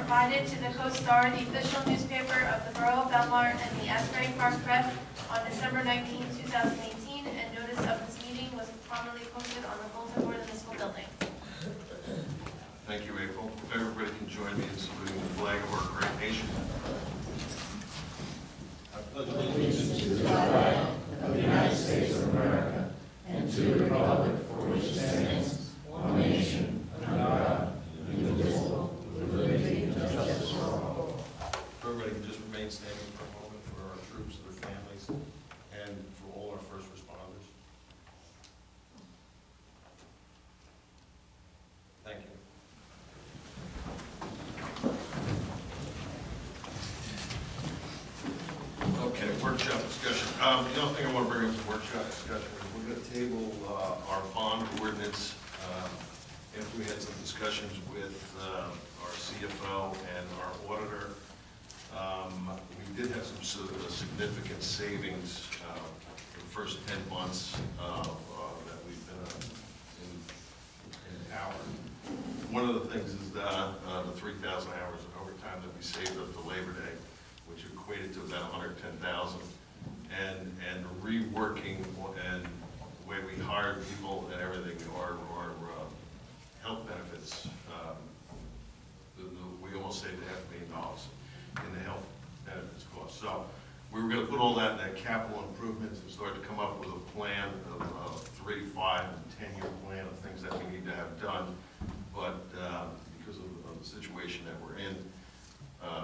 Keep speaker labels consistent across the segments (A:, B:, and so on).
A: provided to the Co-Star, the official newspaper of the Borough of Belmar, and the Asbury Park Press on December 19, 2018, and notice of this meeting was prominently posted on the bulletin board of the municipal building.
B: Thank you, April. If everybody can join me in saluting the flag of our great nation. I pledge allegiance to the flag of the United States of America and to the republic for which it stands, one nation, under God, indivisible, with liberty and justice for all. Everybody can just remain standing for a moment for our troops, their families, and for all our first responders. Thank you. Okay, workshop discussion. The only thing I want to bring up is workshop discussion. We're going to table our bond ordinance. After we had some discussions with our CFO and our auditor, we did have some significant savings for the first 10 months that we've been in power. One of the things is the 3,000 hours of overtime that we saved up to Labor Day, which equated to about 110,000, and reworking and the way we hired people and everything, our health benefits. We almost saved $500,000 in the health benefits cost. So we were going to put all that in that capital improvements and start to come up with a plan of a 3, 5, and 10-year plan of things that we need to have done. But because of the situation that we're in,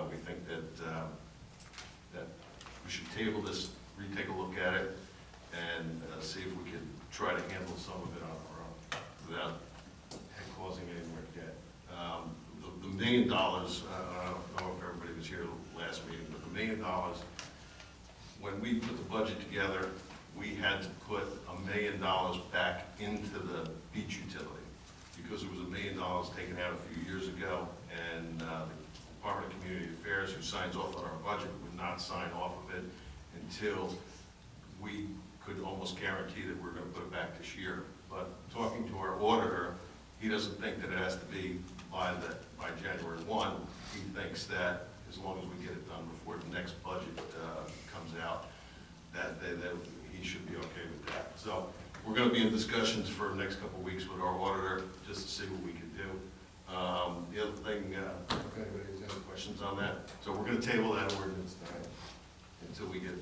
B: we think that we should table this, retake a look at it, and see if we could try to handle some of it on our own without causing any more debt. The $1 million, I don't know if everybody was here last meeting, but the $1 million, when we put the budget together, we had to put $1 million back into the beach utility because there was $1 million taken out a few years ago, and the Department of Community Affairs, who signs off on our budget, would not sign off of it until we could almost guarantee that we're going to put it back this year. But talking to our auditor, he doesn't think that it has to be by January 1. He thinks that as long as we get it done before the next budget comes out, that he should be okay with that. So we're going to be in discussions for the next couple of weeks with our auditor just to see what we can do. The other thing, if anybody has any questions on that, so we're going to table that ordinance tonight until we get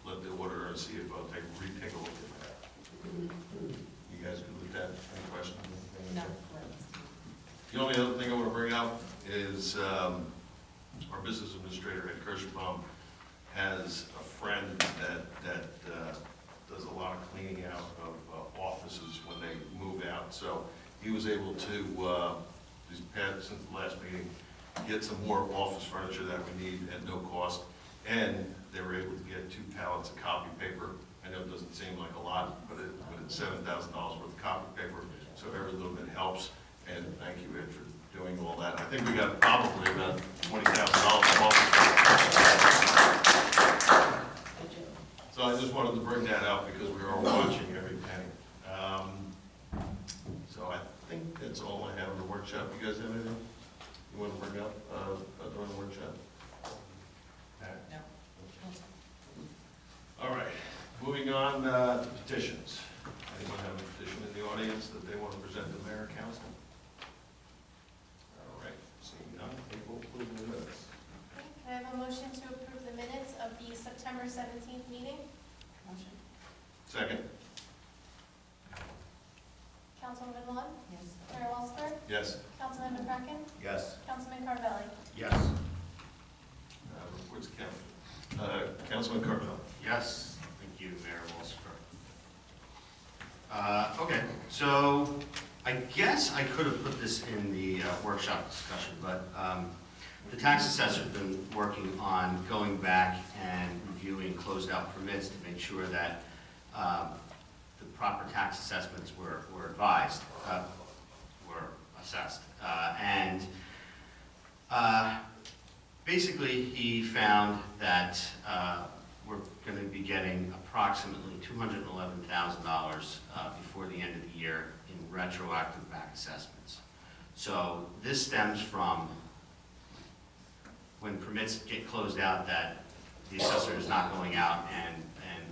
B: let the auditor and CFO retake a look at that. You guys good with that? Any questions?
C: No.
B: The only other thing I want to bring up is our business administrator at Kirschbaum has a friend that does a lot of cleaning out of offices when they move out. So he was able to, since the last meeting, get some more office furniture that we need at no cost, and they were able to get 2 pallets of copy paper. I know it doesn't seem like a lot, but it's $7,000 worth of copy paper, so every little bit helps. And thank you, Ed, for doing all that. I think we got probably about $20,000 off. So I just wanted to bring that out because we are watching every penny. So I think that's all I have in the workshop. You guys have anything you want to bring up during the workshop?
C: No.
B: All right, moving on to petitions. Anyone have a petition in the audience that they want to present to Mayor and Council? All right, seeing none, April, approve the minutes.
A: Okay. Can I have a motion to approve the minutes of the September 17th meeting?
C: Motion.
B: Second.
A: Councilwoman Vaughn?
C: Yes.
A: Mayor Walsberg?
B: Yes.
A: Councilman McCracken?
D: Yes.
A: Councilman Carvelli?
D: Yes.
B: Reports council. Councilman Carvel.
D: Yes. Thank you, Mayor Walsberg. Okay, so I guess I could have put this in the workshop discussion, but the tax assessor's been working on going back and reviewing closed out permits to make sure that the proper tax assessments were advised, were assessed. Basically, he found that we're going to be getting approximately $211,000 before the end of the year in retroactive back assessments. So this stems from when permits get closed out, that the assessor is not going out and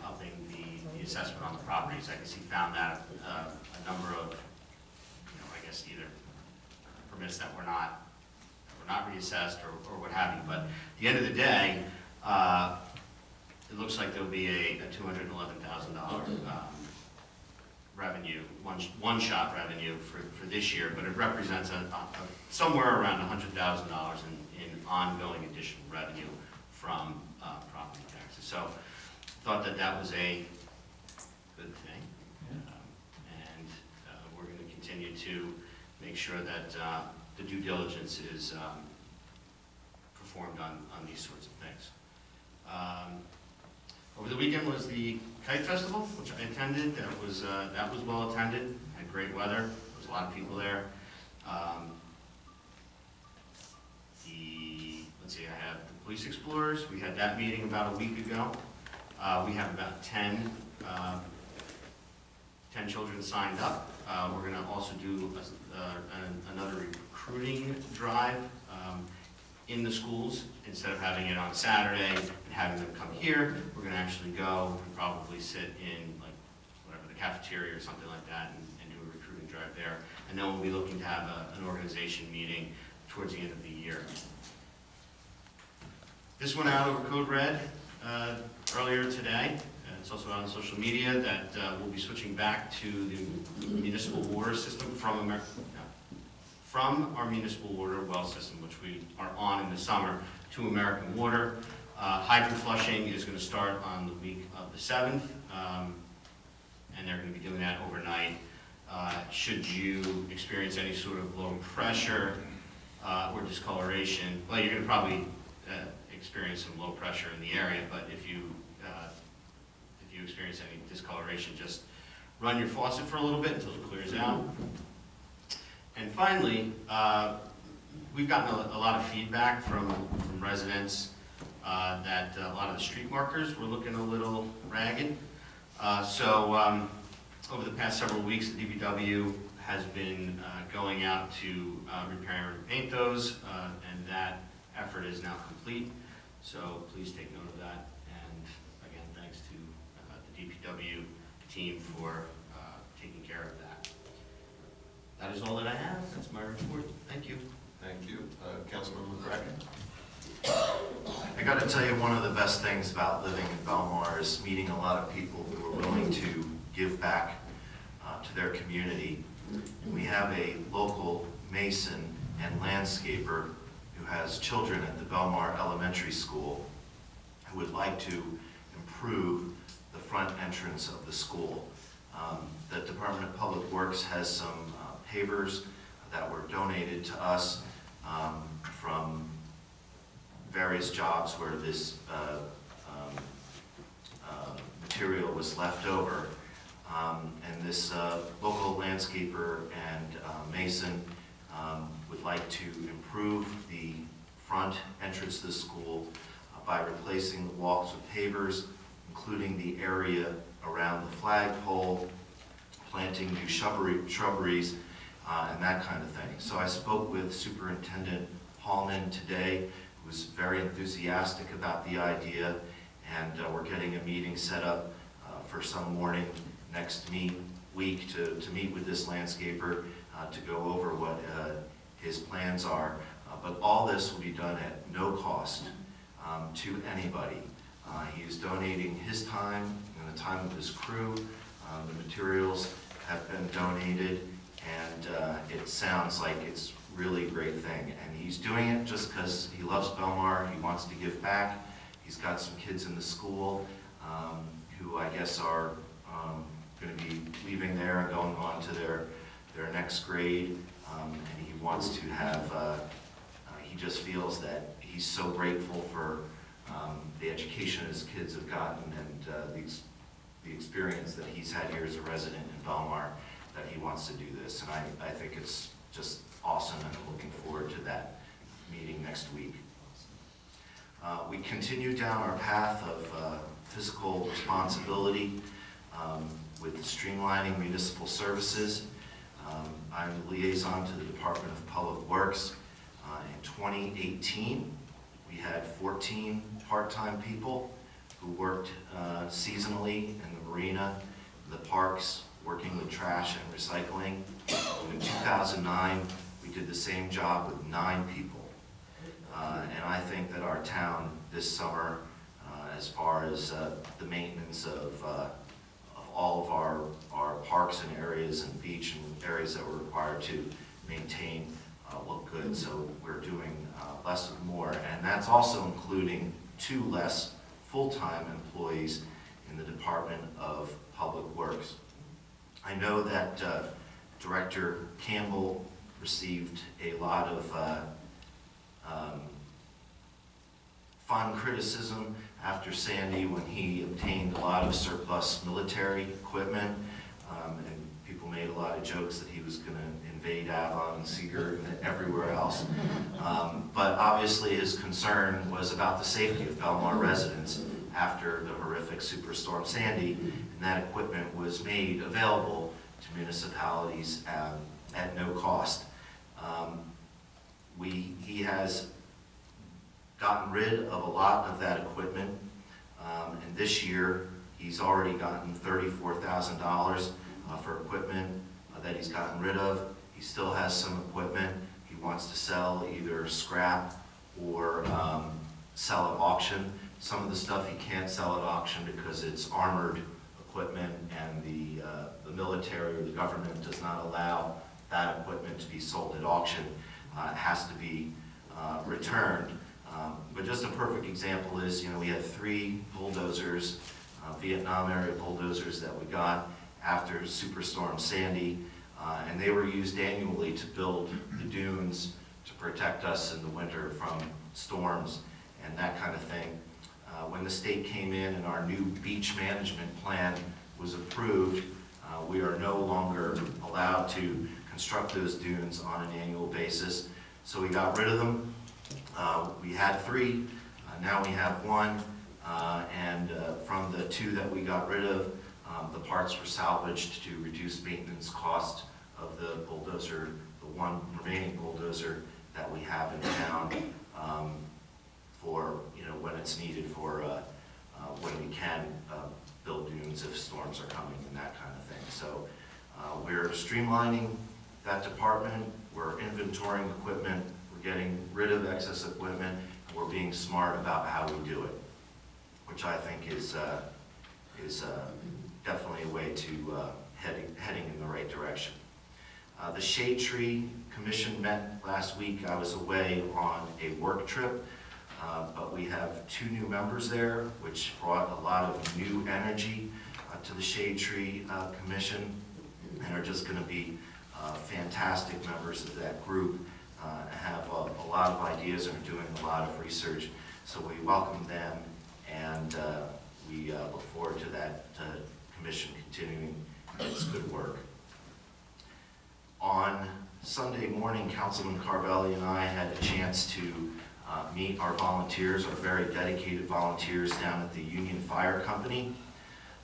D: upping the assessment on the properties. I guess he found that a number of, I guess either permits that were not reassessed or what have you. But at the end of the day, it looks like there'll be a $211,000 revenue, one-shot revenue for this year, but it represents somewhere around $100,000 in ongoing additional revenue from property taxes. So I thought that was a good thing. And we're going to continue to make sure that the due diligence is performed on these sorts of things. Over the weekend was the Kite Festival, which I attended. That was well attended. Had great weather. There was a lot of people there. Let's see, I have the Police Explorers. We had that meeting about a week ago. We have about 10 children signed up. We're going to also do another recruiting drive in the schools. Instead of having it on Saturday and having them come here, we're going to actually go and probably sit in the cafeteria or something like that and do a recruiting drive there. And then we'll be looking to have an organization meeting towards the end of the year. This went out over Code Red earlier today. It's also out on social media that we'll be switching back to the municipal water system from our municipal water well system, which we are on in the summer, to American Water. Hydrant flushing is going to start on the week of the 7th, and they're going to be doing that overnight. Should you experience any sort of low pressure or discoloration, well, you're going to probably experience some low pressure in the area, but if you experience any discoloration, just run your faucet for a little bit until it clears out. And finally, we've gotten a lot of feedback from residents that a lot of the street markers were looking a little ragged. So over the past several weeks, the DPW has been going out to repair and paint those, and that effort is now complete. So please take note of that. And again, thanks to the DPW team for taking care of that. That is all that I have. That's my report. Thank you.
B: Thank you. Councilman McCracken?
E: I got to tell you, one of the best things about living in Belmar is meeting a lot of people who are willing to give back to their community. We have a local mason and landscaper who has children at the Belmar Elementary School who would like to improve the front entrance of the school. The Department of Public Works has some pavers that were donated to us from various jobs where this material was left over. And this local landscaper and mason would like to improve the front entrance to the school by replacing the walks with pavers, including the area around the flagpole, planting new shrubberies, and that kind of thing. So I spoke with Superintendent Hallman today, who was very enthusiastic about the idea, and we're getting a meeting set up for some morning next week to meet with this landscaper to go over what his plans are. But all this will be done at no cost to anybody. He is donating his time and the time of his crew. The materials have been donated, and it sounds like it's really a great thing. And he's doing it just because he loves Belmar. He wants to give back. He's got some kids in the school who I guess are going to be leaving there and going on to their next grade. And he wants to have, he just feels that he's so grateful for the education his kids have gotten and the experience that he's had here as a resident in Belmar, that he wants to do this. And I think it's just awesome, and I'm looking forward to that meeting next week. We continue down our path of fiscal responsibility with streamlining municipal services. I'm the liaison to the Department of Public Works. In 2018, We had 14 part-time people who worked seasonally in the marina, the parks, working with trash and recycling. In 2009, we did the same job with 9 people. And I think that our town this summer, as far as the maintenance of all of our parks and areas and beach and areas that we're required to maintain, look good. So we're doing less with more, and that's also including 2 less full-time employees in the Department of Public Works. I know that Director Campbell received a lot of fond criticism after Sandy when he obtained a lot of surplus military equipment, and people made a lot of jokes that he was going to invade Avon and Seagirt and everywhere else. But obviously his concern was about the safety of Belmar residents after the horrific Superstorm Sandy, and that equipment was made available to municipalities at no cost. He has gotten rid of a lot of that equipment, and this year he's already gotten $34,000 for equipment that he's gotten rid of. He still has some equipment he wants to sell, either scrap or sell at auction. Some of the stuff he can't sell at auction because it's armored equipment, and the military or the government does not allow that equipment to be sold at auction. It has to be returned. But just a perfect example is, you know, we had 3 bulldozers, Vietnam era bulldozers that we got after Superstorm Sandy, and they were used annually to build the dunes to protect us in the winter from storms and that kind of thing. When the state came in and our new beach management plan was approved, we are no longer allowed to construct those dunes on an annual basis. So we got rid of them. We had 3, now we have 1, and from the 2 that we got rid of, the parts were salvaged to reduce maintenance cost of the bulldozer, the 1 remaining bulldozer that we have in town, for, you know, when it's needed for when we can build dunes if storms are coming and that kind of thing. So we're streamlining that department, we're inventorying equipment, we're getting rid of excess equipment, and we're being smart about how we do it, which I think is definitely a way to heading in the right direction. The Shade Tree Commission met last week. I was away on a work trip, but we have 2 new members there, which brought a lot of new energy to the Shade Tree Commission, and are just going to be fantastic members of that group. Have a lot of ideas and are doing a lot of research, so we welcome them, and we look forward to that commission continuing its good work. On Sunday morning, Councilman Carvelli and I had a chance to meet our volunteers, our very dedicated volunteers down at the Union Fire Company,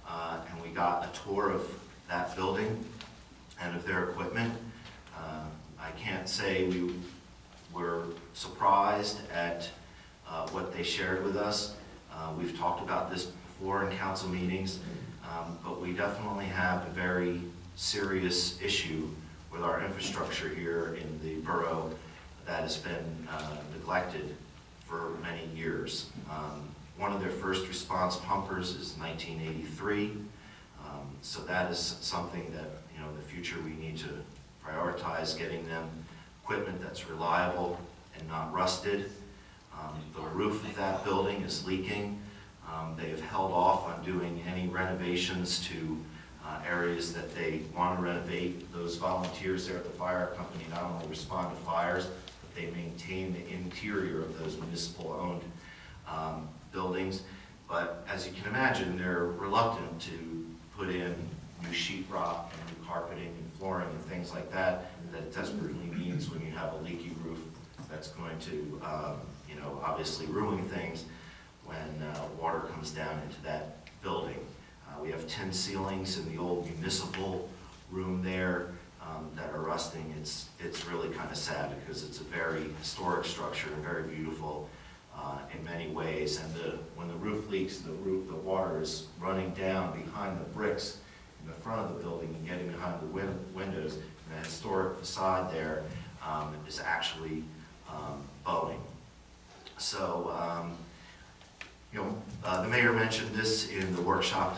E: and we got a tour of that building and of their equipment. I can't say we were surprised at what they shared with us. We've talked about this before in council meetings, but we definitely have a very serious issue with our infrastructure here in the borough that has been neglected for many years. One of their first response pumpers is 1983, so that is something that, you know, in the future we need to prioritize getting them equipment that's reliable and not rusted. The roof of that building is leaking. They have held off on doing any renovations to areas that they want to renovate. Those volunteers there at the fire company not only respond to fires, but they maintain the interior of those municipal-owned buildings. But as you can imagine, they're reluctant to put in new sheetrock and new carpeting and flooring and things like that. That desperately means when you have a leaky roof, that's going to, you know, obviously ruin things when water comes down into that building. We have tin ceilings in the old municipal room there that are rusting. It's really kind of sad because it's a very historic structure and very beautiful, in many ways. And when the roof leaks, the water is running down behind the bricks in the front of the building and getting behind the windows. And the historic facade there is actually bowing. So, the mayor mentioned this in the workshop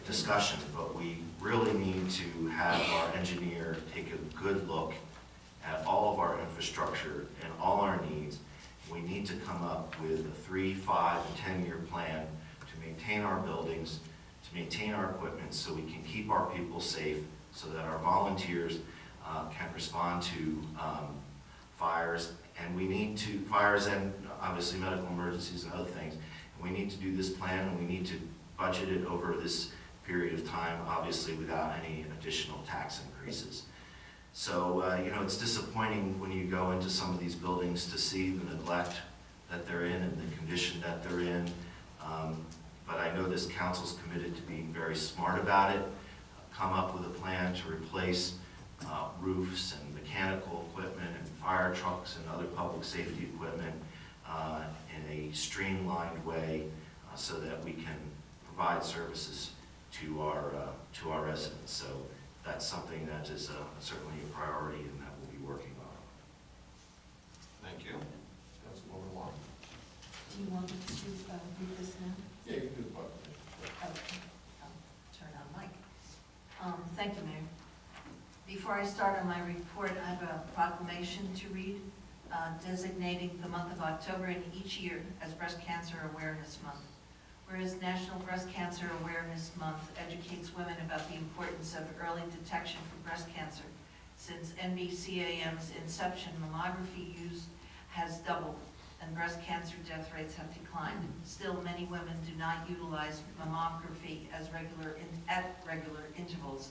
E: discussion, but we really need to have our engineer take a good look at all of our infrastructure and all our needs. We need to come up with a 3, 5, and 10-year plan to maintain our buildings, to maintain our equipment, so we can keep our people safe, so that our volunteers can respond to fires. And we need to, fires and obviously medical emergencies and other things. And we need to do this plan, and we need to budget it over this period of time, obviously without any additional tax increases. So, it's disappointing when you go into some of these buildings to see the neglect that they're in and the condition that they're in. But I know this council's committed to being very smart about it, come up with a plan to replace roofs and mechanical equipment and fire trucks and other public safety equipment in a streamlined way so that we can provide services to our residents. So that's something that is certainly a priority and that we'll be working on.
B: Thank you. Councilwoman Wong.
C: Do you want me to read this now?
B: Yeah, you can do the button.
C: Okay, I'll turn on mic. Thank you, Mayor. Before I start on my report, I have a proclamation to read designating the month of October in each year as Breast Cancer Awareness Month. Whereas National Breast Cancer Awareness Month educates women about the importance of early detection for breast cancer. Since NBCAM's inception, mammography use has doubled and breast cancer death rates have declined. Still, many women do not utilize mammography at regular intervals.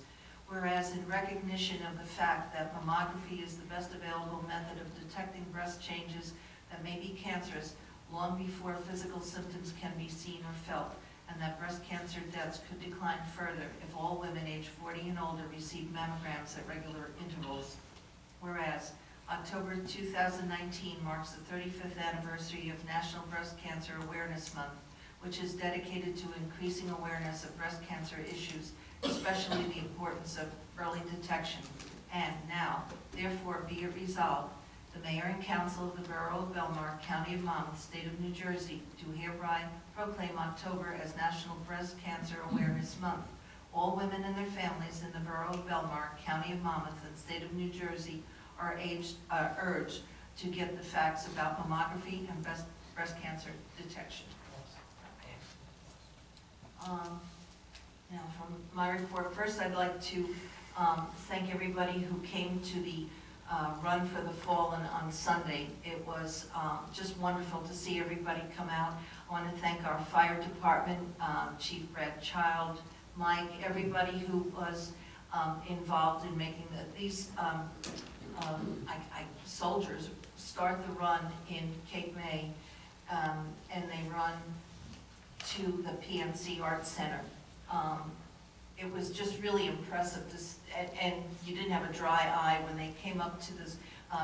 C: Whereas in recognition of the fact that mammography is the best available method of detecting breast changes that may be cancerous long before physical symptoms can be seen or felt, and that breast cancer deaths could decline further if all women aged 40 and older receive mammograms at regular intervals. Whereas October 2019 marks the 35th anniversary of National Breast Cancer Awareness Month, which is dedicated to increasing awareness of breast cancer issues, especially the importance of early detection. And now, therefore, be it resolved, the Mayor and Council of the Borough of Belmar, County of Monmouth, State of New Jersey, do hereby proclaim October as National Breast Cancer Awareness Month. All women and their families in the Borough of Belmar, County of Monmouth, and State of New Jersey are urged to get the facts about mammography and breast cancer detection. Now, from my report, first I'd like to thank everybody who came to the Run for the Fallen on Sunday. It was just wonderful to see everybody come out. I want to thank our fire department, Chief Brad Child, Mike, everybody who was involved in making these soldiers start the run in Cape May, and they run to the PNC Arts Center. It was just really impressive, and you didn't have a dry eye when they came up to this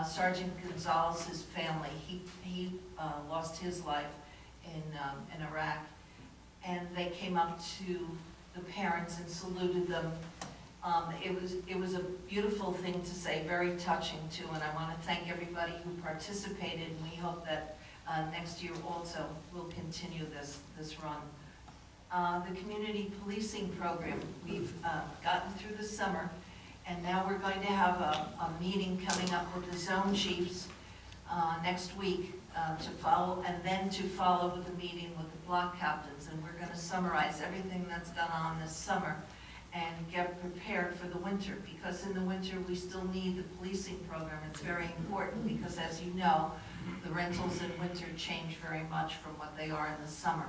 C: Sergeant Gonzalez's family. He lost his life in Iraq, and they came up to the parents and saluted them. It was a beautiful thing to say, very touching too, and I want to thank everybody who participated, and we hope that next year also we'll continue this run. The community policing program, we've gotten through the summer, and now we're going to have a meeting coming up with the zone chiefs next week to follow, and then to follow with a meeting with the block captains, and we're going to summarize everything that's gone on this summer and get prepared for the winter, because in the winter we still need the policing program. It's very important because, as you know, the rentals in winter change very much from what they are in the summer.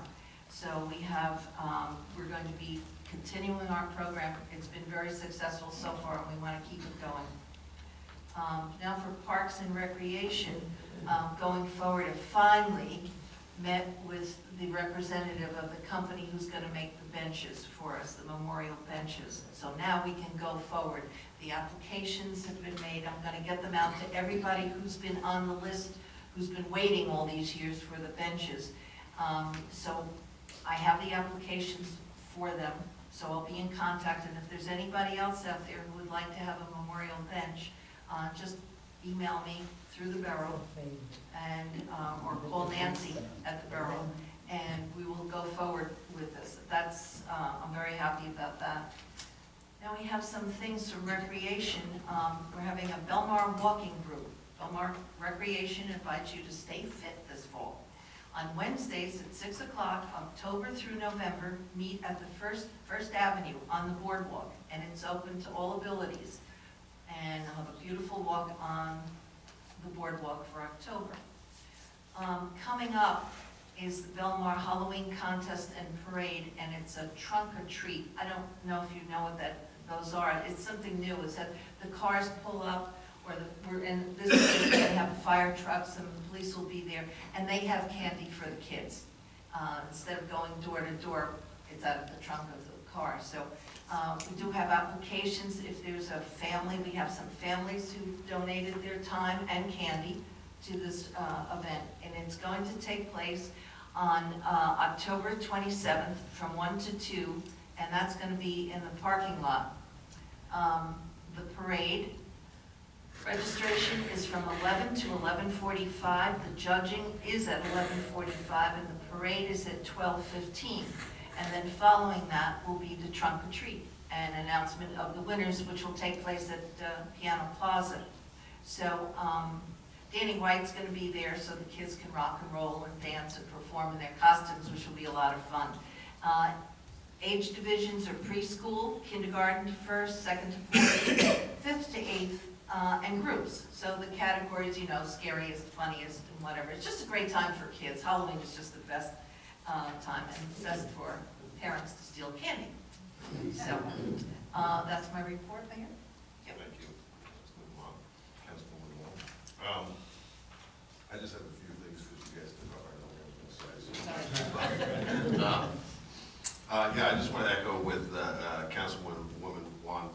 C: So we have, we're going to be continuing our program. It's been very successful so far, and we want to keep it going. Now for Parks and Recreation, going forward, I finally met with the representative of the company who's going to make the benches for us, the memorial benches. So now we can go forward. The applications have been made. I'm going to get them out to everybody who's been on the list, who's been waiting all these years for the benches. So I have the applications for them, so I'll be in contact, and if there's anybody else out there who would like to have a memorial bench, just email me through the borough and, or call Nancy at the borough, and we will go forward with this. That's, I'm very happy about that. Now we have some things for recreation. We're having a Belmar walking group. Belmar Recreation invites you to stay fit this fall. On Wednesdays at 6 o'clock, October through November, meet at the First Avenue on the boardwalk, and it's open to all abilities. And I'll have a beautiful walk on the boardwalk for October. Coming up is the Belmar Halloween Contest and Parade, and it's a trunk or treat. I don't know if you know what those are. It's something new. It's that the cars pull up, or we're in this case, we're going to have fire trucks, and the police will be there, and they have candy for the kids. Instead of going door to door, it's out of the trunk of the car. So we do have applications. If there's a family, we have some families who donated their time and candy to this event, and it's going to take place on October 27th from 1 to 2, and that's going to be in the parking lot. The parade registration is from 11 to 11:45. The judging is at 11:45, and the parade is at 12:15. And then following that will be the trunk or treat and announcement of the winners, which will take place at Piano Plaza. So Danny White's going to be there, so the kids can rock and roll and dance and perform in their costumes, which will be a lot of fun. Age divisions are preschool, kindergarten to first, second to fourth, fifth to eighth, and groups. So the categories, you know, scariest, funniest, and whatever. It's just a great time for kids. Halloween is just the best time, and best for parents to steal candy. So that's my report, Mayor.
B: Thank you. Councilwoman Wong. I just have a few things because you guys did what I know I was going to say.
C: Sorry.
B: Yeah, I just want to echo with Councilwoman Wong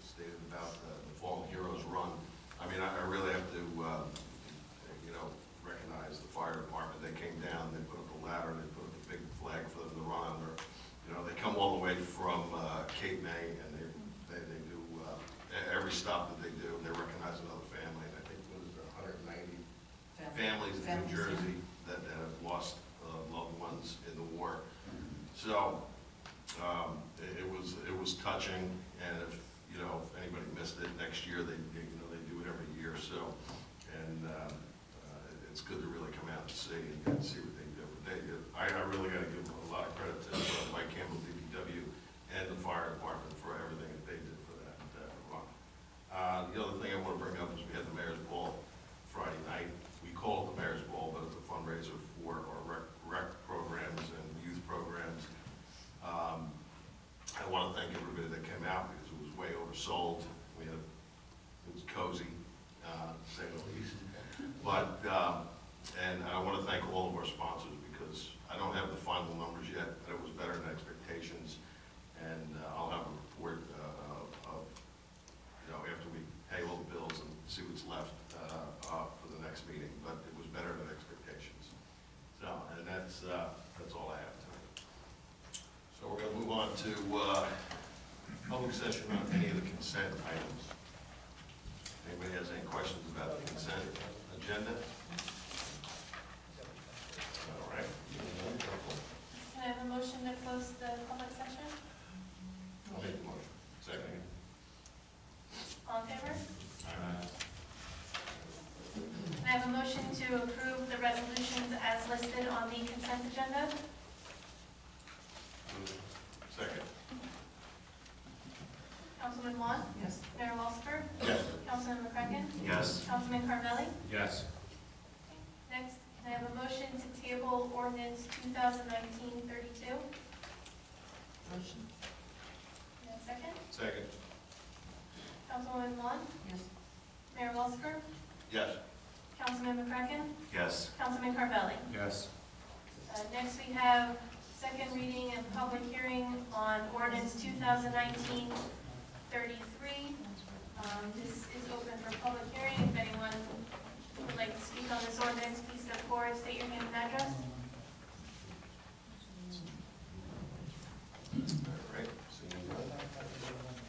B: stated about the Fallen Heroes Run. I mean, I really have to, you know, recognize the fire department. They came down, they put up a ladder, they put up a big flag for them to run under. You know, they come all the way from Cape May, and they do every stop that they do. They recognize another family, and I think it was 190 families in New Jersey that have lost loved ones in the war. So it was touching, and if you know if anybody missed it, next year they do it every year. So, and it's good to really come out and see what they do. I really got to give a lot of credit to Mike Campbell, DPW, and the fire department for everything that they did for that run. The other thing I want to bring up is we had the Mayor's Ball Friday night. We call it the Mayor's Ball, but it's a fundraiser for our rec programs and youth programs. I want to thank everybody that came out because it was way oversold. It was cozy, to say the least. But and I want to thank all of our sponsors because I don't have the final numbers yet, but it was better than expectations. And I'll have a report of after we pay all the bills and see what's left for the next meeting. But it was better than expectations. So, and that's all I have tonight. So we're going to move on to public session on any of the consent items. Anybody has any questions about the consent agenda? All right.
A: Can I have a motion to close the public session?
B: I'll make the motion. Second.
A: All in favor?
B: Aye.
A: Can I have a motion to approve the resolutions as listed on the consent agenda?
B: Second.
A: Councilman Wong?
C: Yes.
A: Mayor Walsifer?
B: Yes.
A: Councilman McCracken?
E: Yes.
A: Councilman Carvelli?
F: Yes.
A: Next, can I have a motion to table ordinance 2019-32?
C: Motion.
A: Can I have a second?
B: Second.
A: Councilwoman Wong?
C: Yes.
A: Mayor Walsifer?
B: Yes.
A: Councilman McCracken?
E: Yes.
A: Councilman Carvelli?
F: Yes.
A: Next, we have second reading and public hearing on ordinance 2019-33. This is open for public hearing. If anyone who would like to speak on this ordinance, please step forward, state your name and address.
B: All right, seeing none.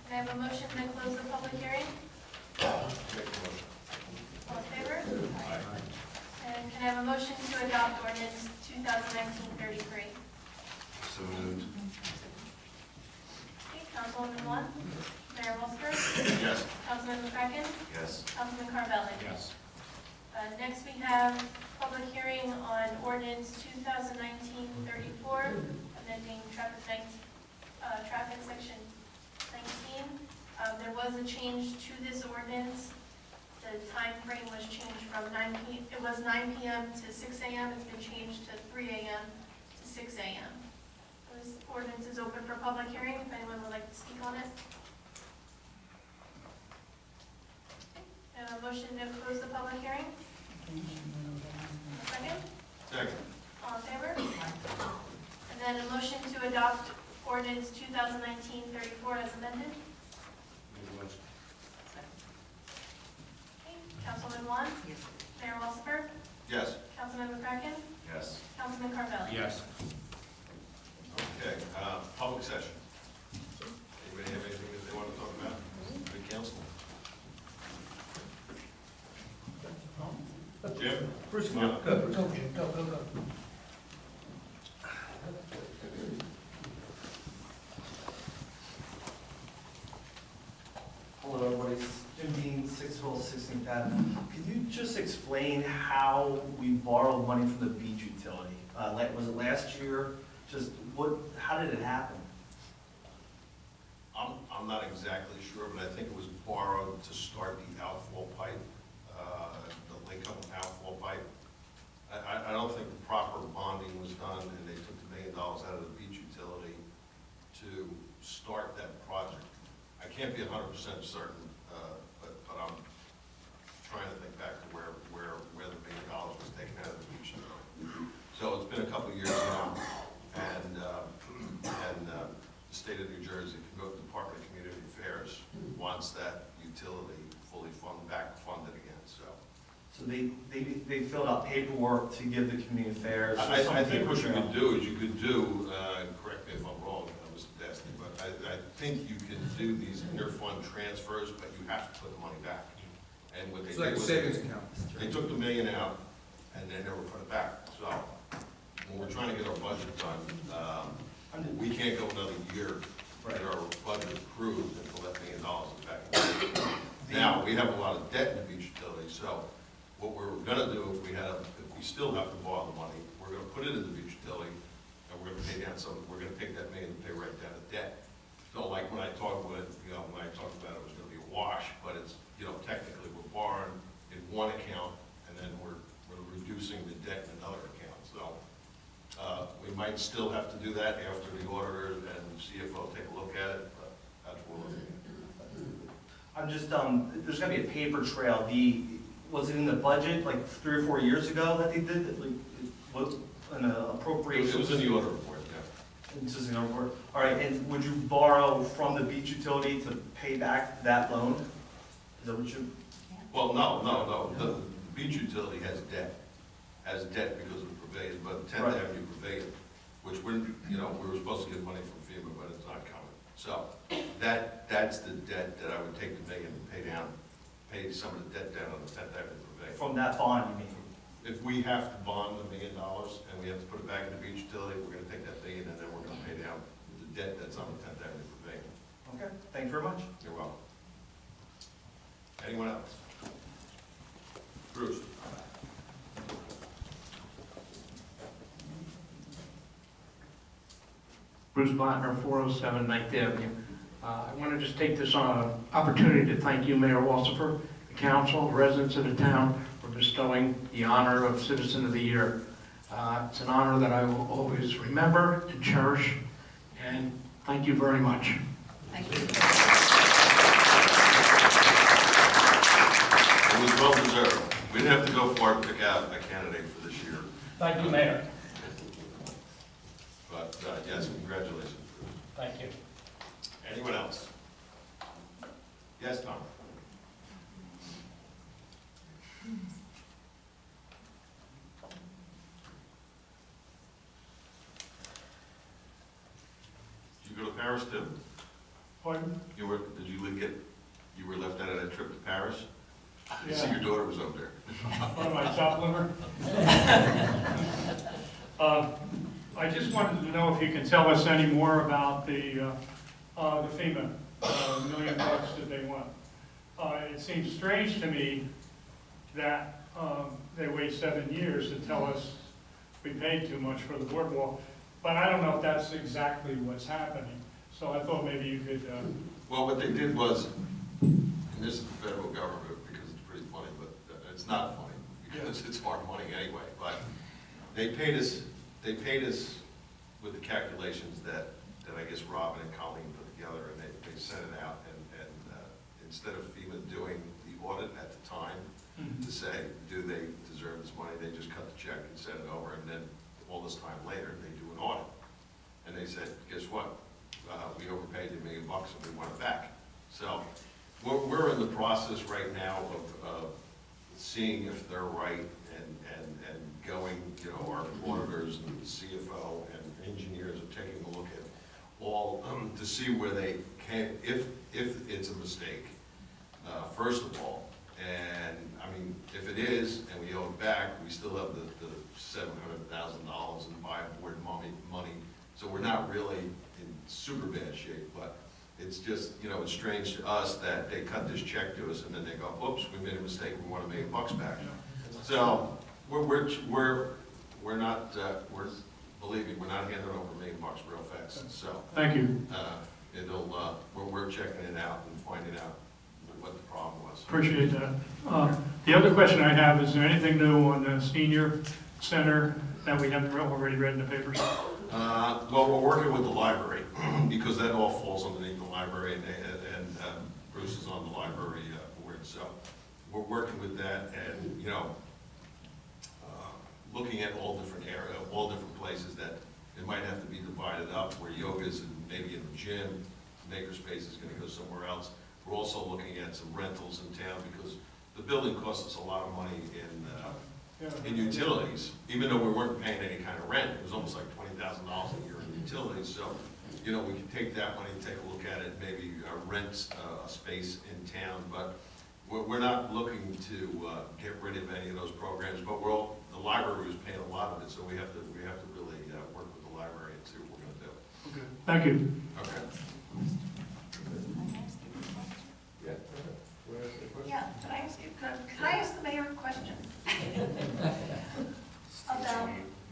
A: Can I have a motion to close the public hearing?
B: Make a motion.
A: All in favor?
B: Aye.
A: And can I have a motion to adopt ordinance 2019-33?
E: So moved.
A: Okay, Councilwoman Wong, Mayor Wolfson,
B: Yes.
A: Councilman McCracken,
E: Yes.
A: Councilman Carvelli.
B: Yes.
A: Next, we have public hearing on ordinance 2019-34, amending traffic section 19. There was a change to this ordinance. The time frame was changed from 9 p.m. to 6 a.m. It's been changed to 3 a.m. to 6 a.m. This ordinance is open for public hearing, if anyone would like to speak on it. A motion to close the public hearing? A second?
B: Second.
A: All in favor? And then a motion to adopt ordinance 2019-34 as amended?
B: Make a motion.
A: Okay. Councilman Wong?
C: Yes.
A: Mayor Walsifer?
B: Yes.
A: Councilman McCracken?
E: Yes.
A: Councilman Carvelli?
B: Yes. Okay, public session. Anybody have anything that they want to talk about? The council? Jim?
F: Bruce,
B: Come on.
F: go, Jim, go. Hello, everybody. Jim Dean, 6 16th Avenue. Could you just explain how we borrowed money from the beach utility? Was it last year? Just how did it happen?
B: I'm not exactly sure, but I think it was borrowed to start the outflow pipe, the Lincoln outflow pipe. I don't think the proper bonding was done, and they took $1 million out of the beach utility to start that project. I can't be 100% certain, but I'm trying to think back to where the $1 million was taken out of the beach utility. So it's been a couple of years now, and the state of New Jersey, Department of Community Affairs, wants that utility fully funded again, so.
F: So they filled out paperwork to give the community affairs.
B: I think what you could do is correct me if I'm wrong, Mr. Destiny, but I think you can do these inter-fund transfers, but you have to put the money back. And what they
G: It's
B: did
G: like a
B: was
G: savings account.
B: they took the $1 million out, and they never put it back. So when we're trying to get our budget done, we can't go another year to get our budget approved until that $1 million is back. Now, we have a lot of debt in the beach utility, so what we're gonna do if we still have to borrow the money, we're gonna put it in the beach utility, and we're gonna pay down we're gonna take that $1 million and pay right down the debt. So like when I talked about it was gonna be a wash, but it's, technically we're borrowing in one account, and then we're reducing the debt in another account. So we might still have to do that after the auditor and CFO take a look at it, but that's what we're looking at.
F: I'm just, there's gonna be a paper trail. Was it in the budget like 3 or 4 years ago that they did it? Like, what, an appropriation?
B: It was in the audit report, yeah.
F: It's just an report. All right, and would you borrow from the beach utility to pay back that loan? Is that what you?
B: Well, no. The beach utility has debt because of the pavilion, but 10th
F: Right.
B: Avenue Pavilion, which we were supposed to get money from FEMA, but it's not coming. So that's the debt that I would take the $1 million and pay some of the debt down on the 10th Avenue Pavilion.
F: From that bond, you mean?
B: If we have to bond the $1 million and we have to put it back in the beach utility, we're gonna take that $1 million and then we're gonna pay down the debt that's on the 10th Avenue Pavilion.
F: Okay, thank you very much.
B: You're welcome. Anyone else? Bruce?
H: Bruce Blattner, 407 9th Avenue. I want to just take this opportunity to thank you, Mayor Walsifer, the council, the residents of the town, for bestowing the honor of Citizen of the Year. It's an honor that I will always remember and cherish, and thank you very much.
C: Thank you.
B: It was well deserved. We didn't have to go far to pick out a candidate for this year.
H: Thank you, Mayor.
B: But yes, congratulations.
H: Thank you.
B: Anyone else? Yes, Tom? Paris too?
G: Pardon?
B: You were left out of that trip to Paris? I see
G: Yeah.
B: your daughter was over there.
G: What am I, top liver? I just wanted to know if you can tell us any more about the FEMA, $1 million that they want. It seems strange to me that they wait 7 years to tell us we paid too much for the boardwalk, but I don't know if that's exactly what's happening. So I thought maybe you could,
B: Well, what they did was, and this is the federal government because it's pretty funny, but it's not funny because it's our money anyway, but they paid us with the calculations that I guess Robin and Colleen put together, and they sent it out, and instead of FEMA doing the audit at the time to say, do they deserve this money, they just cut the check and sent it over, and then all this time later, they do an audit. And they said, guess what? We overpaid you $1 million and we want it back. So we're in the process right now of seeing if they're right and going, you know, our auditors and the CFO and engineers are taking a look at all to see where they can, if it's a mistake, first of all. And I mean, if it is and we owe it back, we still have the $700,000 in buy board money. So we're not really in super bad shape, but it's just, you know, it's strange to us that they cut this check to us and then they go, oops, we made a mistake, we want $1 million back. So we're not, believe me, we're not handing over $1 million real fast. So
G: thank you.
B: We're checking it out and finding out what the problem was.
G: Appreciate that. The other question I have, is there anything new on the senior center that we haven't already read in the papers?
B: Well, we're working with the library because that all falls underneath the library, and Bruce is on the library board. So we're working with that, and you know, looking at all different areas, all different places that it might have to be divided up, where yoga is maybe in the gym, makerspace is going to go somewhere else. We're also looking at some rentals in town because the building costs us a lot of money in utilities, even though we weren't paying any kind of rent. It was almost like $20,000 a year in utilities. So, you know, we can take that money, take a look at it, maybe rent a space in town. But we're not looking to get rid of any of those programs. But the library was paying a lot of it, so we have to really work with the library and see what we're going to do.
G: Okay. Thank you.
B: Okay.
C: Yeah, can I ask the mayor a question? About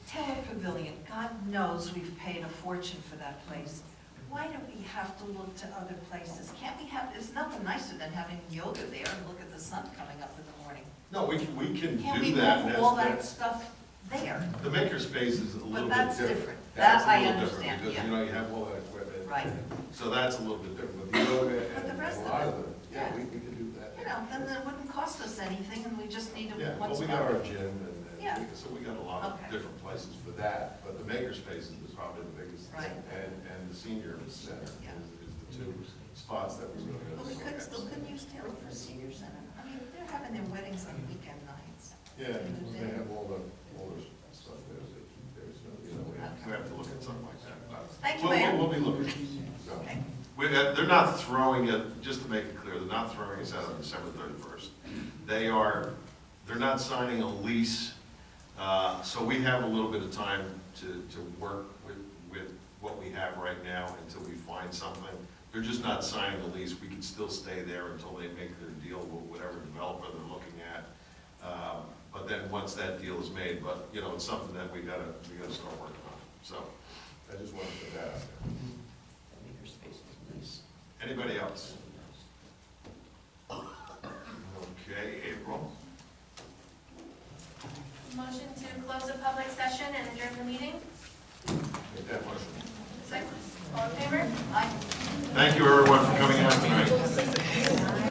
C: Taylor Pavilion. God knows we've paid a fortune for that place. Why do we have to look to other places? Can't we have, there's nothing nicer than having yoga there and look at the sun coming up in the morning.
B: No, we can
C: Can't
B: do
C: we
B: that.
C: move all that stuff there?
B: The makerspace is a little bit different.
C: But that's different.
B: That's
C: That
B: a
C: I
B: little different
C: understand,
B: because,
C: yeah.
B: you know, you have all that equipment.
C: Right.
B: So that's a little bit different. But the yoga
C: But the
B: and
C: rest
B: a
C: of
B: lot
C: it,
B: of them, yeah,
C: yeah.
B: we could do that.
C: You know, then it wouldn't cost us anything and we just need to,
B: Yeah, well,
C: what's
B: we got our
C: left.
B: gym and
C: Yeah.
B: so we got a lot of
C: Okay.
B: different places for that. But the makerspace is probably the biggest.
C: Right.
B: And the senior center
C: Yeah.
B: is the two spots that we're going to
C: But we
B: look at.
C: still could use Taylor for senior center. I mean, they're having their weddings on weekend nights.
B: Yeah, because they have all the stuff there. There's no, you know, we have to look at something like that. But
C: Thank you, Mayor.
B: We'll be looking. So,
C: Okay.
B: they're not throwing it, just to make it clear, they're not throwing us out on December 31st. They're not signing a lease, so we have a little bit of time to work with what we have right now until we find something. They're just not signing a lease. We can still stay there until they make their deal with whatever developer they're looking at. But then once that deal is made, but you know, it's something that we gotta start working on. So I just wanted to put that out there. Anybody else? Okay, April.
A: Motion to close the public session and adjourn the meeting.
B: Make that motion.
A: Second. All in favor?
C: Aye.
B: Thank you, everyone, for coming out tonight.